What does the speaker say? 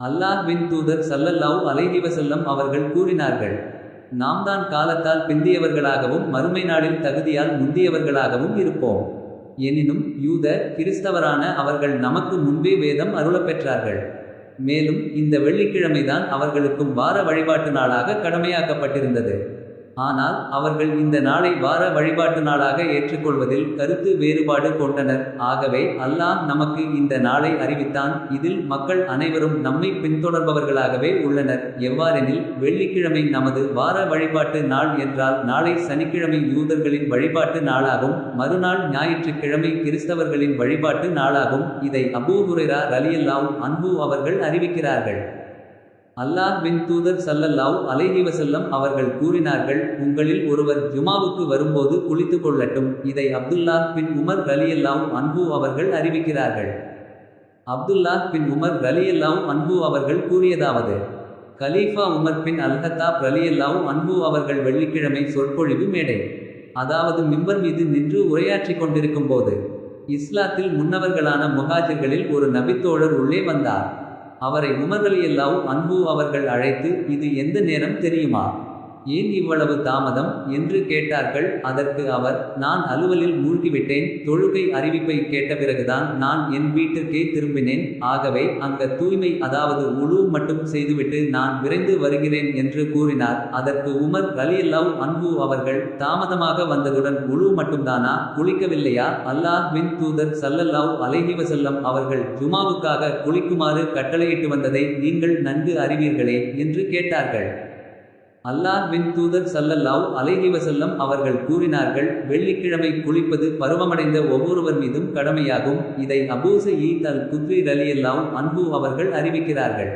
அல்லாஹ்வின் தூதர் ஸல்லல்லாஹு அலைஹி வஸல்லம் அவர்கள் கூறினார்கள், நாம் தான் காலத்தால் பிந்தியவர்களாகவும் மறுமை நாளில் தகுதியால் முந்தியவர்களாகவும் இருப்போம். எனினும் யூத கிறிஸ்தவரான அவர்கள் நமக்கு முன்பே வேதம் அருளப்பெற்றார்கள். மேலும் இந்த வெள்ளிக்கிழமைதான் அவர்களுக்கும் வார வழிபாட்டு நாளாக கடமையாக்கப்பட்டிருந்தது. ஆனால் அவர்கள் இந்த நாளை வார வழிபாட்டு நாளாக ஏற்றுக்கொள்வதில் கருத்து வேறுபாடு கொண்டனர். ஆகவே அல்லாஹ் நமக்கு இந்த நாளை அறிவித்தான். இதில் மக்கள் அனைவரும் நம்மை பின்தொடர்பவர்களாகவே உள்ளனர். எவ்வாறெனில், வெள்ளிக்கிழமை நமது வார வழிபாட்டு நாள் என்றால் நாளை சனிக்கிழமை யூதர்களின் வழிபாட்டு நாளாகும், மறுநாள் ஞாயிற்றுக்கிழமை கிறிஸ்தவர்களின் வழிபாட்டு நாளாகும். இதை அபூ ஹுரைரா ரலியல்லாஹு அன்ஹு அவர்கள் அறிவிக்கிறார்கள். அல்லாஹ்வின் தூதர் ஸல்லல்லாஹு அலைஹி வஸல்லம் அவர்கள் கூறினார்கள், உங்களில் ஒருவர் ஜுமாவுக்கு வரும்போது குளித்துக் கொள்ளட்டும். இதை அப்துல்லாஹ் பின் உமர் ரலியல்லாஹு அன்ஹு அவர்கள் அறிவிக்கிறார்கள். அப்துல்லாஹ் பின் உமர் ரலியல்லாஹு அன்ஹு அவர்கள் கூறியதாவது, கலீஃபா உமர் பின் அல்-ஹத்தாப் ரலியல்லாஹு அன்ஹு அவர்கள் வெள்ளிக்கிழமை சொற்பொழிவு மேடை, அதாவது மிம்பர் மீது நின்று உரையாற்றிக் கொண்டிருக்கும் போது, இஸ்லாத்தில் முன்னவர்களான முஹாஜிர்களில் ஒரு நபித்தோழர் உள்ளே வந்தார். அவரை உமர் ரலியல்லாஹு அன்ஹு அவர்கள் அழைத்து, இது எந்த நேரம் தெரியுமா? ஏன் இவ்வளவு தாமதம் என்று கேட்டார்கள். அதற்கு அவர், நான் அலுவலில் மூழ்கிவிட்டேன். தொழுகை அறிவிப்பை கேட்ட பிறகுதான் நான் என் வீட்டிற்கே திரும்பினேன். ஆகவே அங்க தூய்மை, அதாவது உலு மட்டும் செய்துவிட்டு நான் விரைந்து வருகிறேன் என்று கூறினார். அதற்கு உமர் ரலியல்லாஹு அன்ஹு அவர்கள், தாமதமாக வந்ததுடன் உலு மட்டும்தானா, குளிக்கவில்லையா? அல்லாஹ்வின் தூதர் ஸல்லல்லாஹு அலைஹி வஸல்லம் அவர்கள் ஜுமாவுக்காக குளிக்குமாறு கட்டளையிட்டு வந்ததை நீங்கள் நன்கு அறிவீர்களே என்று கேட்டார்கள். அல்லாஹ்வின் தூதர் ஸல்லல்லாஹு அலைஹி வஸல்லம் அவர்கள் கூறினார்கள், வெள்ளிக்கிழமை குளிப்பது பருவமடைந்த ஒவ்வொருவர் மீதும் கடமையாகும். இதை அபூ சயீத் அல் குத்ரி ரலியல்லாஹு அன்ஹு அவர்கள் அறிவிக்கிறார்கள்.